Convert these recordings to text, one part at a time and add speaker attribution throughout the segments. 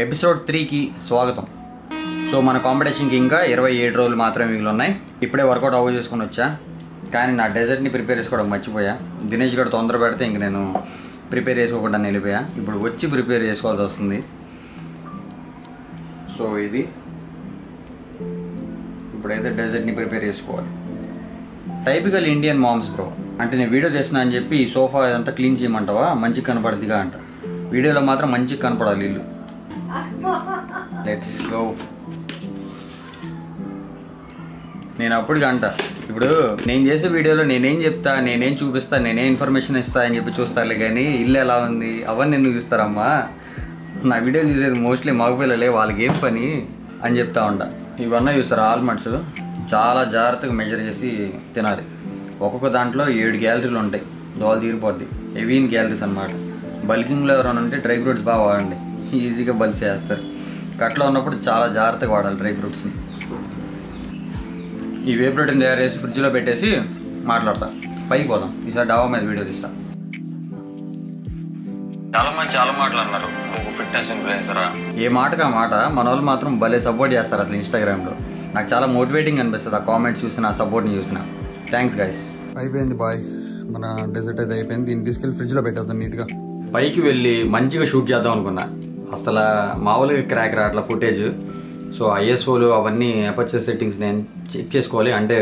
Speaker 1: Episode 3కి స్వాగతం. So మన కాంపిటీషన్కి ఇంకా 27 రోజులు మాత్రమే మిగిలి ఉన్నాయి. ఇప్పుడే వర్కౌట్ అవ్వ చేసుకుని వచ్చా, కానీ నా డెజర్ట్ని ప్రిపేర్ చేసుకోవడం మర్చిపోయా. దినేష్ గారు తొందర పెడితే ఇంక నేను ప్రిపేర్ చేసుకోకుండా వెళ్ళిపోయా. ఇప్పుడు వచ్చి ప్రిపేర్ చేసుకోవాల్సి వస్తుంది. సో ఇది ఇప్పుడైతే డెజర్ట్ని ప్రిపేర్ చేసుకోవాలి. Typical Indian moms bro. అంటే నేను వీడియో చేస్తున్నా అని చెప్పి ఈ సోఫా ఇదంతా క్లీన్ చేయమంటావా, మంచిగా కనపడద్దిగా అంట. వీడియోలో మాత్రం మంచిగా కనపడాలి ఇల్లు. Let's go. నేను అప్పటికి అంట, ఇప్పుడు నేను చేసే వీడియోలో నేనేం చెప్తా, నేనేం చూపిస్తా, నేనే ఇన్ఫర్మేషన్ ఇస్తా అని చెప్పి చూస్తారులే, కానీ ఇల్లు ఎలా ఉంది అవన్నీ ఎందుకు ఇస్తారమ్మా. నా వీడియో చూసేది మోస్ట్లీ మగపిల్లలే, వాళ్ళకి ఏం పని అని చెప్తా ఉంటా. ఇవన్నీ చూస్తారు ఆల్మండ్స్, చాలా జాగ్రత్తగా మెజర్ చేసి తినాలి. ఒక్కొక్క దాంట్లో 7 క్యాలరీలు ఉంటాయి. దోలు తీరిపోద్ది. హెవీ ఇన్ క్యాలరీస్ అనమాట. బల్కింగ్లో ఎవరైనా ఉంటే డ్రై ఫ్రూట్స్ బాగా వాడండి, ఈజీగా బల్క్ చేస్తారు. కట్లో ఉన్నప్పుడు చాలా జాగ్రత్తగా వాడాలి డ్రై ఫ్రూట్స్ని. ఈ వే ప్రోటీన్ తయారు చేసి ఫ్రిడ్జ్లో పెట్టేసి మాట్లాడతా. పైకి పోదాం, ఈసారి డాబా మీద వీడియో తీస్తా. చాలా మంది చాలా మాటలు అన్నారు, ఒక ఫిట్నెస్ ఇన్ఫ్లుయెన్సరా. ఏ మాటగా మాట మన వాళ్ళు మాత్రం భలే సపోర్ట్ చేస్తారు అసలు ఇన్స్టాగ్రామ్లో. నాకు చాలా మోటివేటింగ్ అనిపిస్తుంది ఆ కామెంట్స్ చూసిన, ఆ సపోర్ట్ని చూసిన. Thanks guys. అయిపోయింది బాయ్, మన డెజర్ట్ అయితే అయిపోయింది. దీన్ని తీసుకెళ్ళి ఫ్రిడ్జ్లో పెట్టేద్దాం నీట్గా. పైకి వెళ్ళి మంచిగా షూట్ చేద్దాం అనుకున్నా, అసలు మామూలుగా క్రాక్ రాట్ల ఫుటేజ్. సో ఐఎస్ఓలు అవన్నీ అపర్చర్ సెట్టింగ్స్ నేను చెక్ చేసుకోవాలి. అంటే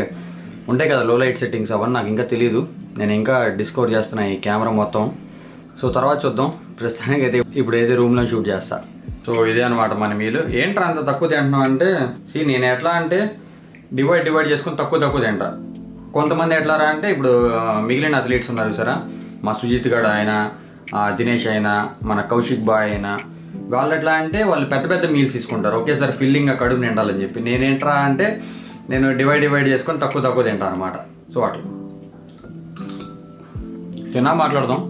Speaker 1: ఉంటాయి కదా లో లైట్ సెట్టింగ్స్, అవన్నీ నాకు ఇంకా తెలియదు. నేను ఇంకా డిస్కవర్ చేస్తున్నా ఈ కెమెరా మొత్తం. సో తర్వాత చూద్దాం. ప్రస్తుతానికి అయితే ఇప్పుడైతే రూమ్లో షూట్ చేస్తా. సో ఇదే అనమాట మన మీలు. ఏంట్రా అంత తక్కువ తింటున్నావు అంటే, నేను ఎట్లా అంటే డివైడ్ చేసుకుని తక్కువ తింటా. కొంతమంది ఎట్లా రా అంటే, ఇప్పుడు మిగిలిన అథ్లీట్స్ ఉన్నారు సరే, మా సుజిత్ గడ్ అయినా, దినేష్ అయినా, మన కౌశిక్ బాయ్ అయినా, వాళ్ళు ఎట్లా అంటే వాళ్ళు పెద్ద మీల్స్ తీసుకుంటారు ఒకేసారి ఫిల్లింగ్గా కడుపు నిండాలని చెప్పి. నేనేంట్రా అంటే నేను డివైడ్ చేసుకొని తక్కువ తింటాను అనమాట. సో అట్లా మాట్లాడదాం.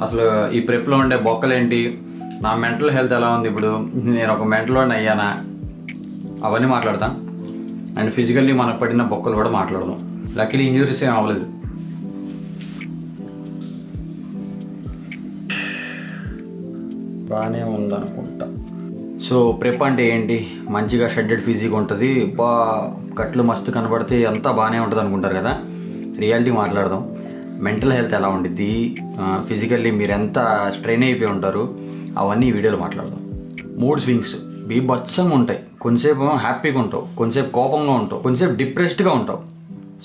Speaker 1: అసలు ఈ ప్రెప్లో ఉండే బొక్కలేంటి, నా మెంటల్ హెల్త్ ఎలా ఉంది, ఇప్పుడు నేను ఒక మెంటల్లోనే అయ్యానా, అవన్నీ మాట్లాడతాం. అండ్ ఫిజికల్లీ మనకు పడిన బొక్కలు కూడా మాట్లాడదాం. లక్కీలీ ఇంజురీస్ ఏం అవ్వలేదు. బాగానే ఉందనుకుంటా. సో ప్రెప్ అంటే ఏంటి, మంచిగా షెడ్డెడ్ ఫిజిక్ ఉంటుంది, కట్లు మస్తు కనబడితే అంతా బాగానే ఉంటుంది అనుకుంటారు కదా. రియాలిటీ మాట్లాడదాం. మెంటల్ హెల్త్ ఎలా ఉండిద్ది, ఫిజికల్లీ మీరు ఎంత స్ట్రెయిన్ అయిపోయి ఉంటారు, అవన్నీ ఈ వీడియోలో మాట్లాడదాం. మూడ్ స్వింగ్స్ బీభత్సంగా ఉంటాయి. కొంచెంసేపు హ్యాపీగా ఉంటావు, కొంచెంసేపు కోపంగా ఉంటావు, కొంచెంసేపు డిప్రెస్డ్గా ఉంటావు.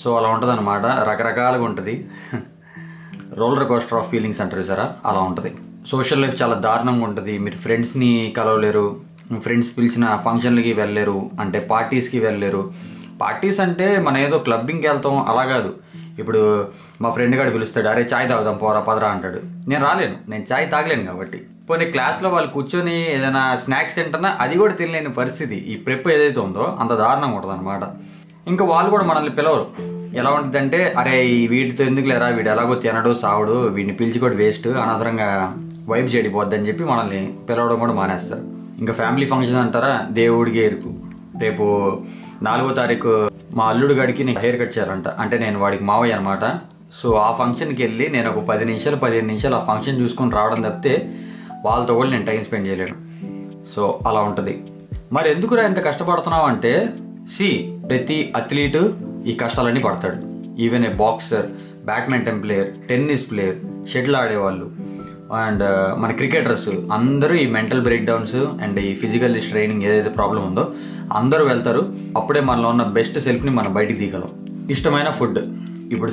Speaker 1: సో అలా ఉంటుంది అనమాట, రకరకాలుగా ఉంటుంది. రోలర్ కోస్టర్ ఆఫ్ ఫీలింగ్స్ అంటారు సరే, అలా ఉంటుంది. సోషల్ లైఫ్ చాలా దారుణంగా ఉంటుంది. మీరు ఫ్రెండ్స్ని కలవలేరు, ఫ్రెండ్స్ పిలిచిన ఫంక్షన్లకి వెళ్ళలేరు, అంటే పార్టీస్కి వెళ్ళలేరు. పార్టీస్ అంటే మనం ఏదో క్లబ్బింగ్కి వెళ్తాం అలా కాదు. ఇప్పుడు మా ఫ్రెండ్ గారు పిలుస్తాడు, అరే చాయ్ తాగుదాం పోరా పదరా అంటాడు. నేను రాలేను, నేను చాయ్ తాగలేను కాబట్టి. పోనీ క్లాస్లో వాళ్ళు కూర్చొని ఏదైనా స్నాక్స్ తింటున్నా అది కూడా తినలేని పరిస్థితి. ఈ ప్రెప్ ఏదైతే ఉందో అంత దారుణంగా ఉంటుంది అనమాట. ఇంకా వాళ్ళు కూడా మనల్ని పిలవరు. ఎలా ఉంటుందంటే, అరే వీటితో ఎందుకు లేరా, వీడు ఎలాగో తినడు సావుడు, వీడిని పిలిచి కూడా వేస్ట్, అనవసరంగా వైబ్ చెడిపోద్ది అని చెప్పి మనల్ని పిలవడం కూడా మానేస్తారు. ఇంకా ఫ్యామిలీ ఫంక్షన్ అంటారా, దేవుడికి ఎరుకు. రేపు 4వ తారీఖు మా అల్లుడు గడికి నేను హెయిర్ కట్ చేయాలంట. అంటే నేను వాడికి మావయ్య అనమాట. సో ఆ ఫంక్షన్కి వెళ్ళి నేను ఒక 15 నిమిషాలు ఆ ఫంక్షన్ చూసుకొని రావడం తప్పితే వాళ్ళతో కూడా నేను టైం స్పెండ్ చేయలేను. సో అలా ఉంటుంది. మరి ఎందుకురా ఎంత కష్టపడుతున్నావు అంటే, ప్రతి అథ్లీటు ఈ కష్టాలన్నీ పడతాడు. Even a boxer, badminton player, tennis player, shuttle ఆడేవాళ్ళు, అండ్ మన క్రికెటర్స్ అందరూ ఈ మెంటల్ బ్రేక్ డౌన్స్ అండ్ ఈ ఫిజికల్ స్ట్రైనింగ్ ఏదైతే ప్రాబ్లం ఉందో అందరూ వెళ్తారు. అప్పుడే మనలో ఉన్న బెస్ట్ సెల్ఫ్ని మనం బయటికి తీయగలం. ఇష్టమైన ఫుడ్, ఇప్పుడు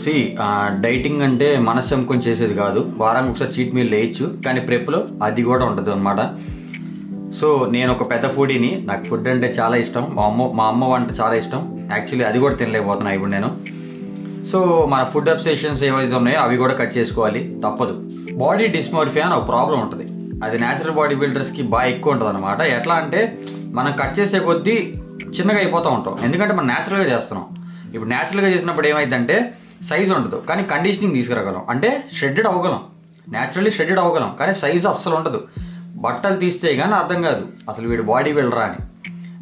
Speaker 1: డైటింగ్ అంటే మనస్సంకొని చేసేది కాదు. వారానికి ఒకసారి చీట్ మీల్ లేయచ్చు, కానీ ప్రెప్లో అది కూడా ఉంటుంది అనమాట. సో నేను ఒక పెద్ద ఫుడీని, నాకు ఫుడ్ అంటే చాలా ఇష్టం. మా అమ్మ వంట చాలా ఇష్టం. యాక్చువల్లీ అది కూడా తినలేకపోతున్నా ఇప్పుడు నేను. సో మన ఫుడ్ అబ్సెషన్స్ ఏవైతే ఉన్నాయో అవి కూడా కట్ చేసుకోవాలి, తప్పదు. బాడీ డిస్మోర్ఫియా అని ఒక ప్రాబ్లం ఉంటుంది. అది న్యాచురల్ బాడీ బిల్డర్స్కి బాగా ఎక్కువ ఉంటుంది అనమాట. ఎట్లా అంటే మనం కట్ చేసే కొద్దీ చిన్నగా అయిపోతూ ఉంటాం, ఎందుకంటే మనం న్యాచురల్గా చేస్తున్నాం. ఇప్పుడు న్యాచురల్గా చేసినప్పుడు ఏమైందంటే సైజ్ ఉండదు, కానీ కండిషనింగ్ తీసుకురాగలం, అంటే షెడ్డెడ్ అవ్వగలం, న్యాచురల్లీ షెడ్డెడ్ అవ్వగలం, కానీ సైజు అస్సలు ఉండదు. బట్టలు తీస్తే కానీ అర్థం కాదు అసలు వీడు బాడీ బిల్డరా అని.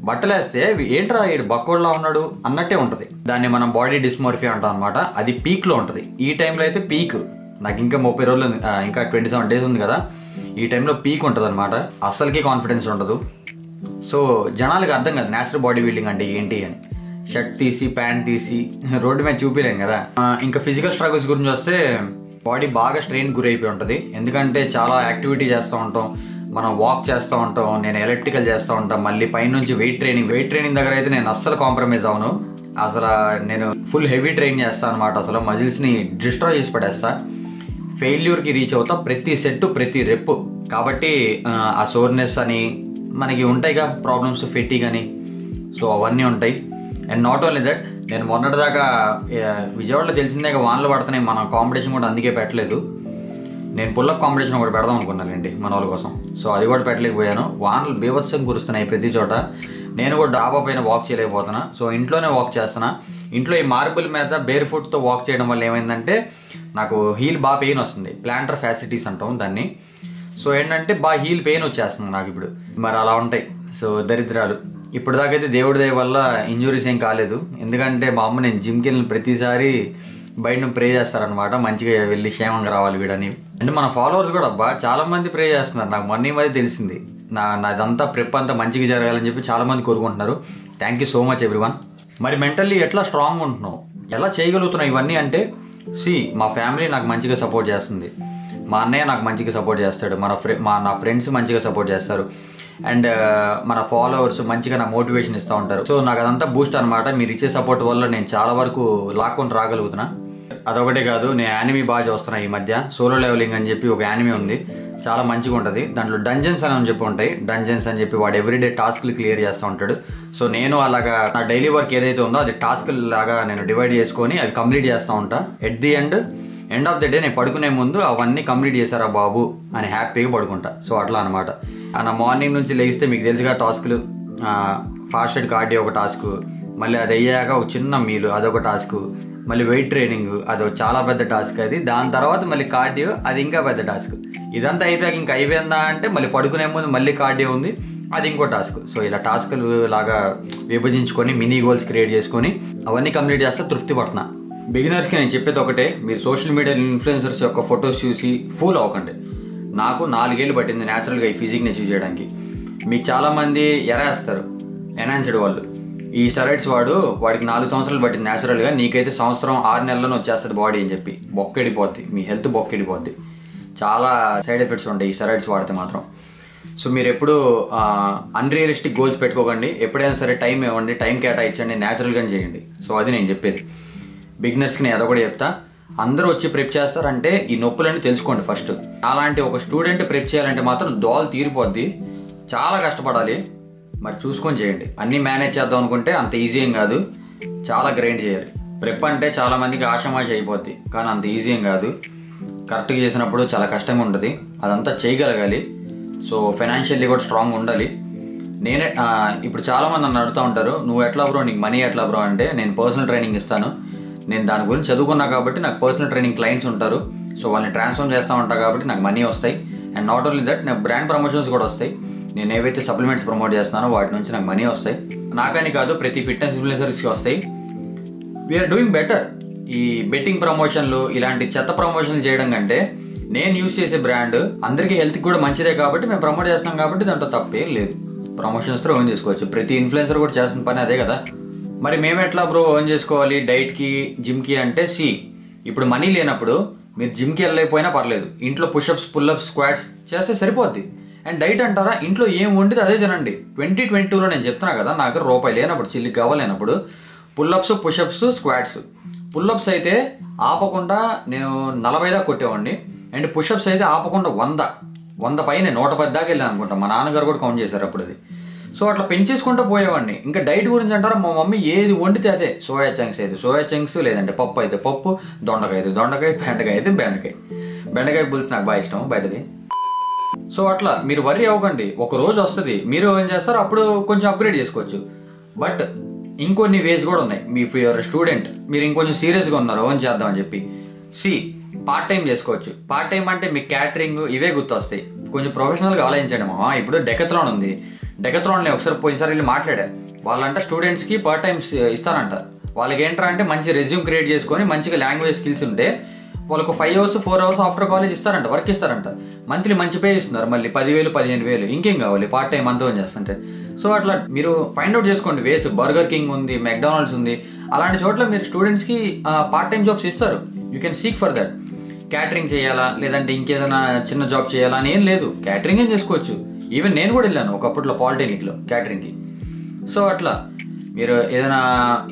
Speaker 1: బట్టలు వేస్తే ఏంట్రా వీడు బక్కోడ్లా ఉన్నాడు అన్నట్టే ఉంటుంది. దాన్ని మనం బాడీ డిస్మోర్ఫియా అంటాం అనమాట. అది పీక్లో ఉంటుంది. ఈ టైంలో అయితే పీక్. నాకు ఇంకా 30 రోజులు ఉంది, ఇంకా 27 days ఉంది కదా. ఈ టైంలో పీక్ ఉంటుంది అనమాట, అస్సలకి కాన్ఫిడెన్స్ ఉండదు. సో జనాలకి అర్థం కాదు నేచురల్ బాడీ బిల్డింగ్ అంటే ఏంటి అని. షర్ట్ తీసి ప్యాంట్ తీసి రోడ్డు మీద చూపించలేం కదా. ఇంకా ఫిజికల్ స్ట్రగుల్స్ గురించి వస్తే బాడీ బాగా స్ట్రెయిన్ గురైపోయి ఉంటుంది. ఎందుకంటే చాలా యాక్టివిటీ చేస్తూ ఉంటాం, మనం వాక్ చేస్తూ ఉంటాం, నేను ఎలక్ట్రికల్ చేస్తూ ఉంటాం, మళ్ళీ పైనుంచి వెయిట్ ట్రైనింగ్ దగ్గర అయితే నేను అస్సలు కాంప్రమైజ్ అవును. అసలు నేను ఫుల్ హెవీ ట్రైన్ చేస్తాను అనమాట. అసలు మజిల్స్ని డిస్ట్రాయ్ చేసి పడేస్తా, ఫెయిల్యూర్కి రీచ్ అవుతా ప్రతి సెట్ ప్రతి రెప్. కాబట్టి ఆ సోర్నెస్ అని మనకి ఉంటాయిగా ప్రాబ్లమ్స్, ఫెటీగ్ అని, సో అవన్నీ ఉంటాయి. అండ్ నాట్ ఓన్లీ దట్, నేను మొన్నటిదాకా విజయవాడలో తెలిసిందే వానలు పడుతున్నాయి, మన కాంపిటీషన్ కూడా అందుకే పెట్టలేదు. నేను పుల్లప్ కాంపిటీషన్ ఒకటి పెడదాం అనుకున్నానండి మన వాళ్ళ కోసం, సో అది కూడా పెట్టలేకపోయాను. వానలు బీభత్సం కురుస్తున్నాయి ప్రతి చోట. నేను కూడా డాబా పైన వాక్ చేయలేకపోతున్నా, సో ఇంట్లోనే వాక్ చేస్తున్నా. ఇంట్లో ఈ మార్బుల్ మీద బేర్ ఫుట్తో వాక్ చేయడం వల్ల ఏమైందంటే నాకు హీల్ బాగా పెయిన్ వస్తుంది, ప్లాంటర్ ఫ్యాసిటీస్ అంటాం దాన్ని. సో ఏంటంటే బాగా హీల్ పెయిన్ వచ్చేస్తుంది నాకు ఇప్పుడు. మరి అలా ఉంటాయి సో దరిద్రాలు. ఇప్పుడు దాకైతే దేవుడి దయ వల్ల ఇంజురీస్ ఏం కాలేదు. ఎందుకంటే మా అమ్మ నేను జిమ్కి వెళ్ళిన ప్రతిసారి బయట ప్రే చేస్తారనమాట, మంచిగా వెళ్ళి క్షేమంగా రావాలి వీడని. అంటే మన ఫాలోవర్స్ కూడా చాలా మంది ప్రే చేస్తున్నారు. నాకు మొన్న మధ్య తెలిసింది నాదంతా ప్రెప్ అంతా మంచిగా జరగాలని చెప్పి చాలా మంది కోరుకుంటున్నారు. Thank you so much everyone. మరి మెంటల్లీ ఎట్లా స్ట్రాంగ్ ఉంటున్నావు, ఎలా చేయగలుగుతున్నావు ఇవన్నీ అంటే, మా ఫ్యామిలీ నాకు మంచిగా సపోర్ట్ చేస్తుంది, మా అన్నయ్య నాకు మంచిగా సపోర్ట్ చేస్తాడు, నా ఫ్రెండ్స్ మంచిగా సపోర్ట్ చేస్తారు, అండ్ మన ఫాలోవర్స్ మంచిగా నాకు మోటివేషన్ ఇస్తూ ఉంటారు. సో నాకు అదంతా బూస్ట్ అనమాట. మీరు ఇచ్చే సపోర్ట్ వల్ల నేను చాలా వరకు లాక్కొని రాగలుగుతున్నా. అదొకటే కాదు, నేను యానిమీ బాగా చూస్తున్నా ఈ మధ్య. సోలో లెవెలింగ్ అని చెప్పి ఒక యానిమీ ఉంది, చాలా మంచిగా ఉంటుంది. దాంట్లో డంజన్స్ అని చెప్పి ఉంటాయి. డంజన్స్ అని చెప్పి వాడు ఎవ్రీడే టాస్క్లు క్లియర్ చేస్తూ ఉంటాడు. సో నేను అలాగా నా డైలీ వర్క్ ఏదైతే ఉందో అది టాస్క్ లాగా నేను డివైడ్ చేసుకొని అవి కంప్లీట్ చేస్తూ ఉంటా. At the end of the day నేను పడుకునే ముందు అవన్నీ కంప్లీట్ చేశారా బాబు అని హ్యాపీగా పడుకుంటా. సో అట్లా అనమాట. నా మార్నింగ్ నుంచి లేస్తే మీకు తెలుసుగా టాస్క్లు, ఫాస్టెడ్ కార్డియో ఒక టాస్క్, మళ్ళీ అది అయ్యాక ఒక చిన్న మీలు అదొక టాస్క్, మళ్ళీ వెయిట్ ట్రైనింగ్ అదొక చాలా పెద్ద టాస్క్ అది. దాని తర్వాత మళ్ళీ కార్డియో, అది ఇంకా పెద్ద టాస్క్. ఇదంతా అయిపోయాక ఇంకా అయిపోయిందా అంటే మళ్ళీ పడుకునే ముందు మళ్ళీ కార్డియో ఉంది, అది ఇంకో టాస్క్. సో ఇలా టాస్క్లు లాగా విభజించుకొని మినీ గోల్స్ క్రియేట్ చేసుకొని అవన్నీ కంప్లీట్ చేస్తే తృప్తి పడుతున్నా. బిగినర్స్కి నేను చెప్పేది ఒకటే, మీరు సోషల్ మీడియా ఇన్ఫ్లుయెన్సర్స్ యొక్క ఫొటోస్ చూసి ఫూల్ అవ్వకండి. నాకు 4 ఏళ్ళు పట్టింది న్యాచురల్గా ఈ ఫిజిక్ని అచీవ్ చేయడానికి. మీకు చాలామంది ఎరేస్తారు ఎన్హాన్స్డ్ వాళ్ళు, ఈ స్టెరాయిడ్స్ వాడికి 4 సంవత్సరాలు పట్టింది న్యాచురల్గా, నీకైతే సంవత్సరం 6 నెలలను వచ్చేస్తుంది బాడీ అని చెప్పి బొక్కెడిపోద్ది, మీ హెల్త్ బొక్కెడిపోద్ది. చాలా సైడ్ ఎఫెక్ట్స్ ఉంటాయి ఈ స్టెరాయిడ్స్ వాడితే మాత్రం. సో మీరు ఎప్పుడు అన్రియలిస్టిక్ గోల్స్ పెట్టుకోకండి. ఎప్పుడైనా సరే టైం ఇవ్వండి, టైం కేటాయించండి, న్యాచురల్గానే చేయండి. సో అది నేను చెప్పేది బిగినర్స్కి. నేను అదొకటి చెప్తా. అందరూ వచ్చి ప్రెప్ చేస్తారంటే ఈ నొప్పులన్నీ తెలుసుకోండి ఫస్ట్. అలాంటి ఒక స్టూడెంట్ ప్రెప్ చేయాలంటే మాత్రం దోలు తీరిపోద్ది, చాలా కష్టపడాలి. మరి చూసుకొని చేయండి. అన్నీ మేనేజ్ చేద్దాం అనుకుంటే అంత ఈజీ ఏం కాదు, చాలా గ్రైండ్ చేయాలి. ప్రెప్ అంటే చాలా మందికి ఆషామాషి అయిపోద్ది, కానీ అంత ఈజీ ఏం కాదు. కరెక్ట్గా చేసినప్పుడు చాలా కష్టంగా ఉంటుంది, అదంతా చేయగలగాలి. సో ఫైనాన్షియల్లీ కూడా స్ట్రాంగ్ ఉండాలి. ఇప్పుడు చాలామంది నన్ను అడుగుతూ ఉంటారు, నువ్వు ఎట్లా బ్రో, నీకు మనీ ఎట్లా బ్రో అంటే, నేను పర్సనల్ ట్రైనింగ్ ఇస్తాను. నేను దాని గురించి చదువుకున్నా కాబట్టి నాకు పర్సనల్ ట్రైనింగ్ క్లయింట్స్ ఉంటారు. సో వాళ్ళని ట్రాన్స్ఫార్మ్ చేస్తూ ఉంటాను కాబట్టి నాకు మనీ వస్తాయి. అండ్ నాట్ ఓన్లీ దట్, నాకు బ్రాండ్ ప్రమోషన్స్ కూడా వస్తాయి. నేను ఏవైతే సప్లిమెంట్స్ ప్రమోట్ చేస్తున్నానో వాటి నుంచి నాకు మనీ వస్తాయి. నాకని కాదు, ప్రతి ఫిట్నెస్ ఇన్ఫ్లుయెన్సర్స్కి వస్తాయి. We're doing better. ఈ బెట్టింగ్ ప్రమోషన్లు ఇలాంటి చెత్త ప్రమోషన్లు చేయడం కంటే నేను యూజ్ చేసే బ్రాండ్ అందరికీ హెల్త్కి కూడా మంచిదే కాబట్టి మేము ప్రమోట్ చేస్తున్నాం కాబట్టి దాంట్లో తప్పేం లేదు. ప్రమోషన్స్తో ఓన్ చేసుకోవచ్చు. ప్రతి ఇన్ఫ్లుయెన్సర్ కూడా చేస్తున్న పని అదే కదా. మరి మేము ఎట్లా బ్రో ఓన్ చేసుకోవాలి డైట్కి జిమ్కి అంటే, ఇప్పుడు మనీ లేనప్పుడు మీరు జిమ్కి వెళ్ళలేకపోయినా పర్లేదు, ఇంట్లో పుషప్స్ పుల్అప్స్ స్క్వాట్స్ చేస్తే సరిపోద్ది. అండ్ డైట్ అంటారా, ఇంట్లో ఏం వండితే అదే తినండి. 2022లో నేను చెప్తున్నా కదా, నాకు రూపాయి లేనప్పుడు, చిల్లి కావాలేనప్పుడు పుల్అప్స్ పుషప్స్ స్క్వాట్స్. పుల్అప్స్ అయితే ఆపకుండా నేను 40 దాకా కొట్టేవాడిని. అండ్ పుషప్స్ అయితే ఆపకుండా 100 పైన 110 దాకా వెళ్ళాను అనుకుంటా. మా నాన్నగారు కూడా కౌంట్ చేశారు అప్పుడు అది. సో అట్లా పెంచేసుకుంటూ పోయేవాడిని. ఇంకా డైట్ గురించి అంటారా, మా మమ్మీ ఏది వండితే అదే. సోయా చంక్స్ అయితే సోయా చంక్స్, లేదంటే పప్పు అయితే పప్పు, దొండకాయ అయితే దొండకాయ, బెండకాయ అయితే బెండకాయ పులుసు నాకు బాగా ఇష్టం బయటది. సో అట్లా మీరు వర్రీ అవ్వకండి, ఒక రోజు వస్తుంది, మీరు ఏం చేస్తారో అప్పుడు కొంచెం అప్గ్రేడ్ చేసుకోవచ్చు. బట్ ఇంకొన్ని వేస్ కూడా ఉన్నాయి. మీ స్టూడెంట్ మీరు ఇంకొంచెం సీరియస్గా ఉన్నారు ఓన్ చేద్దామని చెప్పి, పార్ట్ టైం చేసుకోవచ్చు. పార్ట్ టైం అంటే మీకు క్యాటరింగ్ ఇవే గుర్తొస్తాయి. కొంచెం ప్రొఫెషనల్గా ఆలోచించండి. ఇప్పుడు డెకథ్లాన్ ఉంది, డెకథ్లాన్ ఒకసారి పోయినసారి వెళ్ళి మాట్లాడారు. వాళ్ళంట స్టూడెంట్స్కి పార్ట్ టైం ఇస్తారంట. వాళ్ళకి ఏంట్రా అంటే మంచి రెజ్యూమ్ క్రియేట్ చేసుకొని మంచిగా లాంగ్వేజ్ స్కిల్స్ ఉంటే వాళ్ళకు 5 hours 4 hours ఆఫ్టర్ కాలేజ్ ఇస్తారంట, వర్క్ ఇస్తారంట, మంత్లీ మంచి పే ఇస్తున్నారు, మళ్ళీ 10,000 15,000 ఇంకేం కావాలి పార్ట్ టైం అంతా చేస్తుంటే. సో అట్లా మీరు ఫైండ్ అవుట్ చేసుకోండి వేస్. బర్గర్ కింగ్ ఉంది, మెక్డానల్డ్స్ ఉంది, అలాంటి చోట్ల మీరు స్టూడెంట్స్కి పార్ట్ టైం జాబ్స్ ఇస్తారు. You can seek for that. Catering చేయాలా లేదంటే ఇంకేదైనా చిన్న జాబ్ చేయాలా అని ఏం లేదు, క్యాటరింగ్ ఏం చేసుకోవచ్చు. ఈవెన్ నేను కూడా వెళ్ళాను ఒకప్పట్లో పాలిటెక్నిక్లో క్యాటరింగ్కి. సో అట్లా మీరు ఏదైనా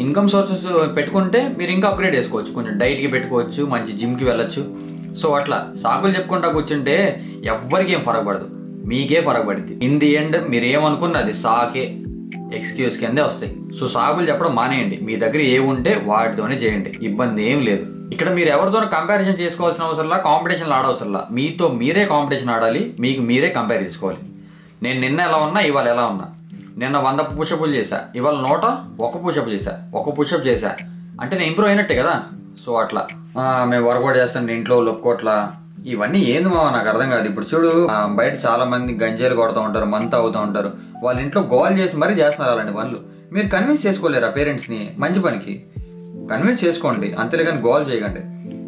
Speaker 1: ఇన్కమ్ సోర్సెస్ పెట్టుకుంటే మీరు ఇంకా అప్గ్రేడ్ చేసుకోవచ్చు, కొంచెం డైట్కి పెట్టుకోవచ్చు, మంచి జిమ్కి వెళ్ళొచ్చు. సో అట్లా సాకులు చెప్పుకుంటా కూర్చుంటే ఎవ్వరికి ఏం ఫరక్ పడదు, మీకే ఫరక్ పడుద్ది. ఇన్ ది ఎండ్ మీరు ఏమనుకున్న అది సాకే, ఎక్స్క్యూజ్ కిందే వస్తాయి. సో సాకులు చెప్పడం మానేయండి, మీ దగ్గర ఏముంటే వాటితోనే చేయండి, ఇబ్బంది ఏం లేదు. ఇక్కడ మీరు ఎవరితోనో కంపారిజన్ చేసుకోవాల్సిన అవసరంలా, కాంపిటీషన్లు ఆడవసరంలా, మీతో మీరే కాంపిటీషన్ ఆడాలి, మీకు మీరే కంపేర్ చేసుకోవాలి. నేను నిన్న ఎలా ఉన్నా ఇవాళ ఎలా ఉన్నా, నిన్న 100 పుషప్లు చేశా, ఇవాళ 101 పుషప్ చేశా, 1 పుషప్ చేశా అంటే నేను ఇంప్రూవ్ అయినట్టే కదా. సో అట్లా మేము వర్కౌట్ చేస్తాను ఇంట్లో ఒప్పుకోట్లా, ఇవన్నీ ఏంది మావా నాకు అర్థం కాదు. ఇప్పుడు చూడు బయట చాలా మంది గంజాయిలు కొడుతూ ఉంటారు, మంత్ అవుతూ ఉంటారు, వాళ్ళ ఇంట్లో గోల్ చేసి మరీ చేస్తున్నారు అలాంటి పనులు. మీరు కన్విన్స్ చేసుకోలేరా పేరెంట్స్ని మంచి పనికి? కన్విన్స్ చేసుకోండి, అంతేగాని గోల్ చేయకండి.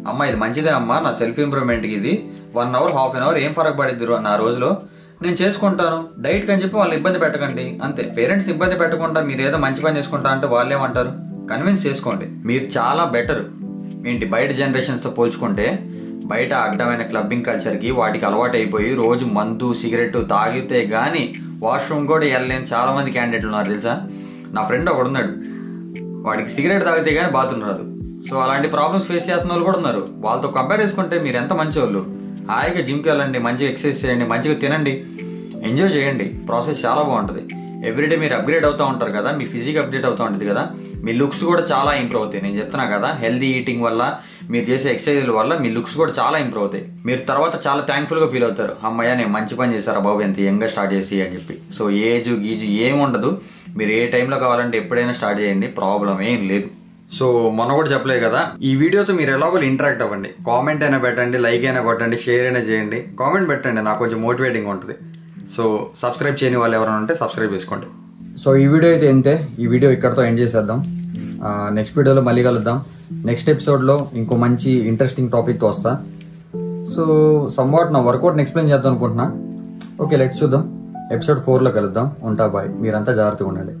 Speaker 1: అమ్మ ఇది మంచిదే అమ్మ, నా సెల్ఫ్ ఇంప్రూవ్మెంట్కి ఇది 1 hour 1/2 hour ఏం ఫరక్ పడిద్ది నా రోజులో, నేను చేసుకుంటాను డైట్ అని చెప్పి వాళ్ళని ఇబ్బంది పెట్టకండి. అంతే, పేరెంట్స్ని ఇబ్బంది పెట్టకుండా మీరు ఏదో మంచి పని చేసుకుంటా అంటే వాళ్ళు ఏమంటారు? కన్విన్స్ చేసుకోండి. మీరు చాలా బెటర్ ఏంటి బయట జనరేషన్స్తో పోల్చుకుంటే. బయట అడ్డమైన క్లబ్బింగ్ కల్చర్కి వాటికి అలవాటు అయిపోయి రోజు మందు సిగరెట్ తాగితే కానీ వాష్రూమ్ కూడా వెళ్ళలేని చాలా మంది క్యాండిడేట్లు ఉన్నారు తెలుసా. నా ఫ్రెండ్ ఒకడు ఉన్నాడు, వాడికి సిగరెట్ తాగితే కానీ బాత్రూమ్ రాదు. సో అలాంటి ప్రాబ్లమ్స్ ఫేస్ చేస్తున్న వాళ్ళు కూడా ఉన్నారు. వాళ్ళతో కంపేర్ చేసుకుంటే మీరు ఎంత మంచి వాళ్ళు. హాయిగా జిమ్కి వెళ్ళండి, మంచిగా ఎక్సర్సైజ్ చేయండి, మంచిగా తినండి, ఎంజాయ్ చేయండి, ప్రాసెస్ చాలా బాగుంటుంది. ఎవ్రీడే మీరు అప్గ్రేడ్ అవుతూ ఉంటారు కదా, మీ ఫిజిక్ అప్డేట్ అవుతూ ఉంటుంది కదా, మీ లుక్స్ కూడా చాలా ఇంప్రూవ్ అవుతాయి. నేను చెప్తున్నా కదా, హెల్దీ ఈటింగ్ వల్ల మీరు చేసే ఎక్సర్సైజ్ల వల్ల మీ లుక్స్ కూడా చాలా ఇంప్రూవ్ అవుతాయి. మీరు తర్వాత చాలా థ్యాంక్ఫుల్గా ఫీల్ అవుతారు, అమ్మయ్య నేను మంచి పని చేశారా బాబు ఎంత యంగ్గా స్టార్ట్ చేసి అని చెప్పి. సో ఏజ్ గీజు ఏముండదు, మీరు ఏ టైంలో కావాలంటే ఎప్పుడైనా స్టార్ట్ చేయండి, ప్రాబ్లం ఏం లేదు. సో మొన్న కూడా చెప్పలేదు కదా, ఈ వీడియోతో మీరు ఎలాగో ఇంటరాక్ట్ అవ్వండి, కామెంట్ అయినా పెట్టండి, లైక్ అయినా కొట్టండి, షేర్ అయినా చేయండి, కామెంట్ పెట్టండి, నాకు కొంచెం మోటివేటింగ్ ఉంటుంది. సో సబ్స్క్రైబ్ చేయని వాళ్ళు ఎవరైనా ఉంటే సబ్స్క్రైబ్ చేసుకోండి. సో ఈ వీడియో అయితే ఇంతే, ఈ వీడియో ఇక్కడతో ఎండ్ చేసేద్దాం. నెక్స్ట్ వీడియోలో మళ్ళీ కలుద్దాం. నెక్స్ట్ ఎపిసోడ్లో ఇంకో మంచి ఇంట్రెస్టింగ్ టాపిక్తో వస్తా. సో సమ్వాట్ నా వర్కౌట్ని ఎక్స్ప్లెయిన్ చేద్దాం అనుకుంటున్నా. ఓకే లెట్స్ చూద్దాం. ఎపిసోడ్ 4లో కలుద్దాం. ఉంటా బాయ్, మీరంతా జాగ్రత్తగా ఉండండి.